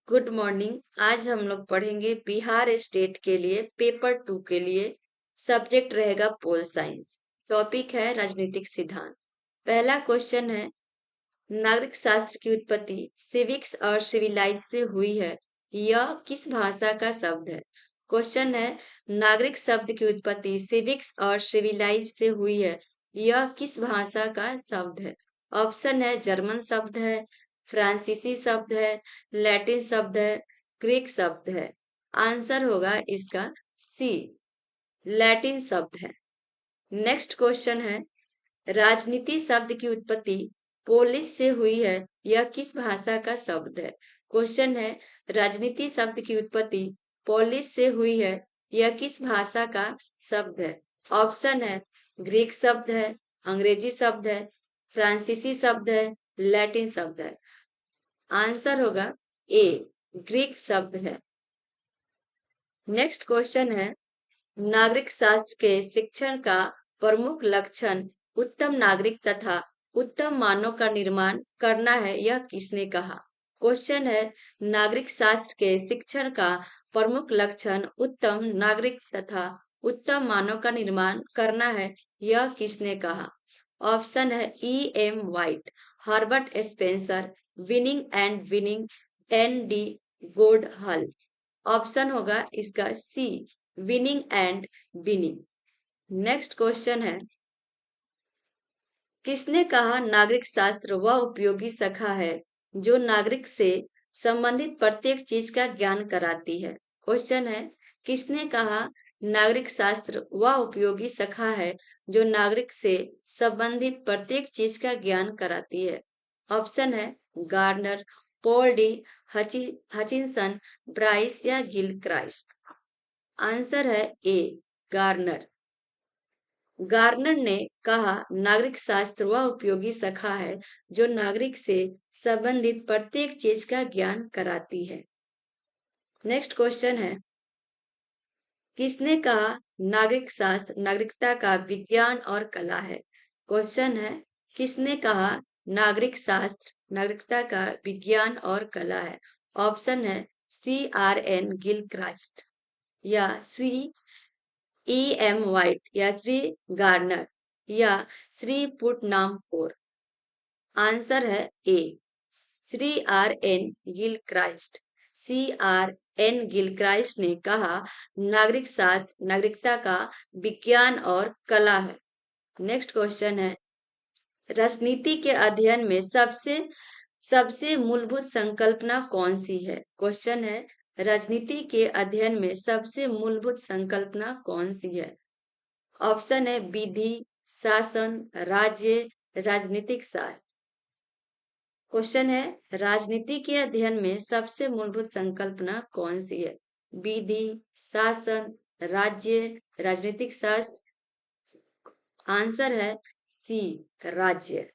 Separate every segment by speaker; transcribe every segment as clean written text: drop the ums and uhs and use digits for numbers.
Speaker 1: Good morning. आज हम लोग पढ़ेंगे बिहार स्टेट के लिए पेपर 2 के लिए। सब्जेक्ट रहेगा पोल साइंस। टॉपिक है राजनीतिक सिद्धांत। पहला क्वेश्चन है, नागरिक शास्त्र की उत्पत्ति सिविक्स और सिविलाइज से हुई है। यह किस भाषा का शब्द है? क्वेश्चन है, नागरिक शब्द की उत्पत्ति सिविक्स और सिविलाइज से हुई है। यह किस भाषा का शब्द है? ऑप्शन है जर्मन शब्द है, फ्रांसीसी शब्द है, लैटिन शब्द है, ग्रीक शब्द है। आंसर होगा इसका सी, लैटिन शब्द है। नेक्स्ट क्वेश्चन है, राजनीति शब्द की उत्पत्ति पोलिश से हुई है। यह किस भाषा का शब्द है? क्वेश्चन है, राजनीति शब्द की उत्पत्ति पोलिश से हुई है। यह किस भाषा का शब्द है? ऑप्शन है ग्रीक शब्द है, अंग्रेजी शब्द है, फ्रांसीसी शब्द है, लैटिन शब्द है। आंसर होगा ए, ग्रीक शब्द है। नेक्स्ट क्वेश्चन है, नागरिक शास्त्र के शिक्षण का प्रमुख लक्षण उत्तम नागरिक तथा उत्तम मानव का निर्माण करना है। यह किसने कहा? क्वेश्चन है, नागरिक शास्त्र के शिक्षण का प्रमुख लक्षण उत्तम नागरिक तथा उत्तम मानव का निर्माण करना है। यह किसने कहा? ऑप्शन है E.M. White, Herbert Spencer, Winning and Winning, N.D. Goldhall. Option होगा इसका C, Winning and Winning. Next question है, किसने कहा नागरिक शास्त्र वह उपयोगी शाखा है जो नागरिक से संबंधित प्रत्येक चीज का ज्ञान कराती है? क्वेश्चन है, किसने कहा नागरिक शास्त्र वह उपयोगी शाखा है जो नागरिक से संबंधित प्रत्येक चीज का ज्ञान कराती है? ऑप्शन है Garner, Paul D Hutchinson, Bryce या गिलक्राइस्ट। आंसर है ए, गार्नर। गार्नर ने कहा नागरिक शास्त्र वह उपयोगी शाखा है जो नागरिक से संबंधित प्रत्येक चीज का ज्ञान कराती है। नेक्स्ट क्वेश्चन है, किसने कहा नागरिक शास्त्र नागरिकता का विज्ञान और कला है? क्वेश्चन है, किसने कहा नागरिक शास्त्र नागरिकता का विज्ञान और कला है? ऑप्शन है C.R.N. गिलक्राइस्ट या E.M. वाइट या श्री गार्नर या श्री पुटनामपोर। आंसर है ए, श्री गिलक्राइस्ट। गिलक्राइस्ट ने कहा नागरिक शास्त्र नागरिकता का विज्ञान और कला है। नेक्स्ट क्वेश्चन है, राजनीति के अध्ययन में सबसे सबसे मूलभूत संकल्पना कौन सी है? क्वेश्चन है, राजनीति के अध्ययन में सबसे मूलभूत संकल्पना कौन सी है? ऑप्शन है विधि, शासन, राज्य, राजनीतिक शास्त्र। क्वेश्चन है, राजनीति के अध्ययन में सबसे मूलभूत संकल्पना कौन सी है? विधि, शासन, राज्य, राजनीतिक शास्त्र। आंसर है सी, राज्य।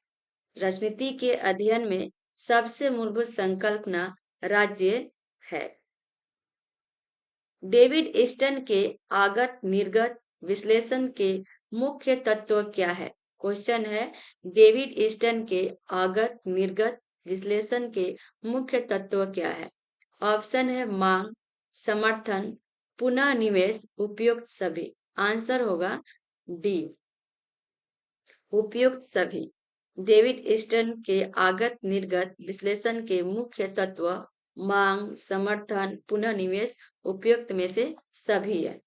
Speaker 1: राजनीति के अध्ययन में सबसे मूलभूत संकल्पना राज्य है। डेविड ईस्टन के आगत निर्गत विश्लेषण के मुख्य तत्व क्या है? क्वेश्चन है, डेविड ईस्टन के आगत निर्गत विश्लेषण के मुख्य तत्व क्या है? ऑप्शन है मांग, समर्थन, पुनः निवेश, उपयुक्त सभी। आंसर होगा डी, उपयुक्त सभी। डेविड ईस्टन के आगत निर्गत विश्लेषण के मुख्य तत्व मांग, समर्थन, पुनः निवेश, उपयुक्त में से सभी है।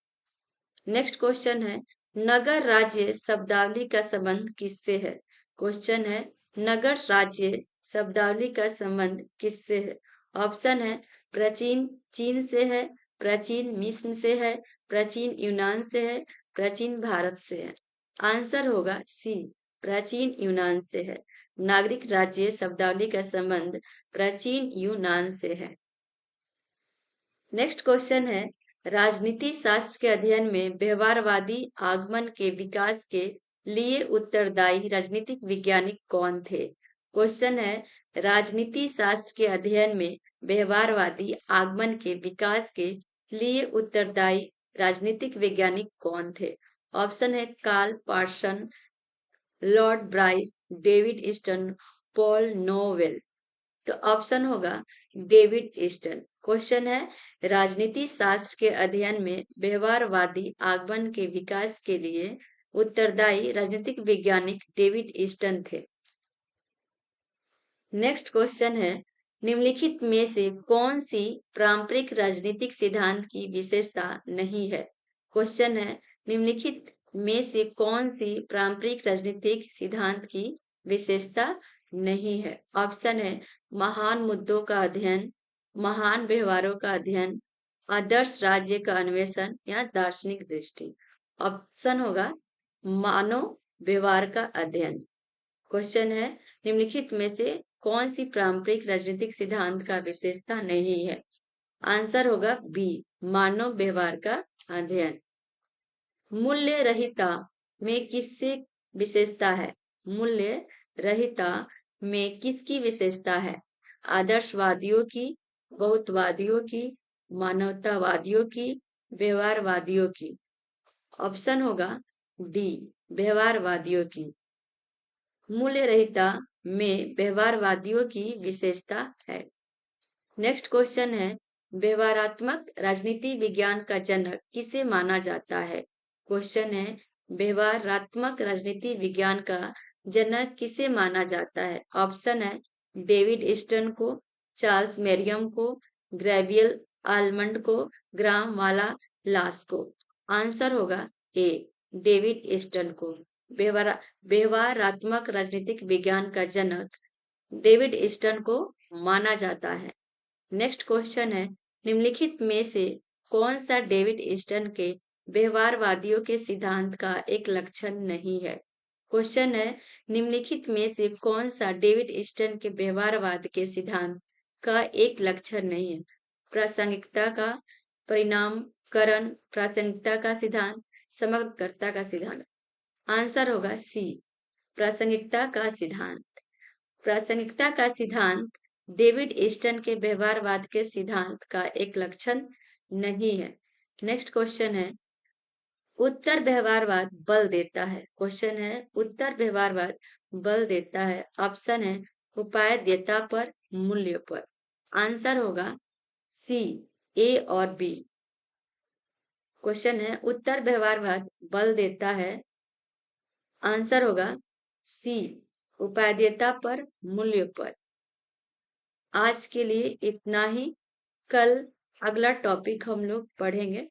Speaker 1: नेक्स्ट क्वेश्चन है, नगर राज्य शब्दावली का संबंध किससे है? क्वेश्चन है, नगर राज्य शब्दावली का संबंध किससे है? ऑप्शन है प्राचीन चीन से है, प्राचीन मिस्र से है, प्राचीन यूनान से है, प्राचीन भारत से है। आंसर होगा सी, प्राचीन यूनान से है। नागरिक राज्य शब्दावली का संबंध प्राचीन यूनान से है। नेक्स्ट क्वेश्चन है, राजनीति शास्त्र के अध्ययन में व्यवहारवादी आगमन के विकास के लिए उत्तरदायी राजनीतिक वैज्ञानिक कौन थे? क्वेश्चन है, राजनीति शास्त्र के अध्ययन में व्यवहारवादी आगमन के विकास के लिए उत्तरदायी राजनीतिक वैज्ञानिक कौन थे? ऑप्शन है Carl Parson, Lord Bryce, David Easton, Paul Nowell. तो ऑप्शन होगा डेविड ईस्टन। क्वेश्चन है, राजनीति शास्त्र के अध्ययन में व्यवहारवादी आगमन के विकास के लिए उत्तरदायी राजनीतिक वैज्ञानिक डेविड ईस्टन थे। नेक्स्ट क्वेश्चन है, निम्नलिखित में से कौन सी पारंपरिक राजनीतिक सिद्धांत की विशेषता नहीं है? क्वेश्चन है, निम्नलिखित में से कौन सी पारंपरिक राजनीतिक सिद्धांत की विशेषता नहीं है? ऑप्शन है महान मुद्दों का अध्ययन, महान व्यवहारों का अध्ययन, आदर्श राज्य का अन्वेषण या दार्शनिक दृष्टि। ऑप्शन होगा मानव व्यवहार का अध्ययन। क्वेश्चन है, निम्नलिखित में से कौन सी पारंपरिक राजनीतिक सिद्धांत का विशेषता नहीं है? आंसर होगा बी, मानव व्यवहार का अध्ययन। मूल्य रहिता में किससे विशेषता है? मूल्य रहिता में किसकी विशेषता है? आदर्शवादियों की, बहुत्ववादियों की, मानवतावादियों की, व्यवहारवादियों की। ऑप्शन होगा डी, व्यवहारवादियों की। मूल्य रहिता में व्यवहारवादियों की विशेषता है। नेक्स्ट क्वेश्चन है, व्यवहारात्मक राजनीति विज्ञान का जनक किसे माना जाता है? क्वेश्चन है, व्यवहारात्मक राजनीति विज्ञान का जनक किसे माना जाता है? ऑप्शन है डेविड ईस्टन को, चार्ल्स मेरियम को, ग्रेवियल आलमंड को, ग्राम वाला लास को। आंसर होगा ए, डेविड ईस्टन को। व्यवहारात्मक राजनीतिक विज्ञान का जनक डेविड ईस्टन को माना जाता है। नेक्स्ट क्वेश्चन है, निम्नलिखित में से कौन सा डेविड ईस्टन के व्यवहारवादियों के सिद्धांत का एक लक्षण नहीं है? क्वेश्चन है, निम्नलिखित में से कौन सा डेविड ईस्टन के व्यवहारवाद के सिद्धांत का एक लक्षण नहीं है? प्रासंगिकता का परिणामकरण, प्रासंगिकता का सिद्धांत, समग्रता का सिद्धांत। आंसर होगा सी, प्रासंगिकता का सिद्धांत। प्रासंगिकता का सिद्धांत डेविड ईस्टन के व्यवहारवाद के सिद्धांत का एक लक्षण नहीं है। नेक्स्ट क्वेश्चन है, उत्तर व्यवहारवाद बल देता है। क्वेश्चन है, उत्तर व्यवहारवाद बल देता है। ऑप्शन है उपादेयता पर, मूल्य पर। आंसर होगा सी, ए और बी। क्वेश्चन है, उत्तर व्यवहारवाद बल देता है। आंसर होगा सी, उपादेयता पर, मूल्य पर। आज के लिए इतना ही। कल अगला टॉपिक हम लोग पढ़ेंगे।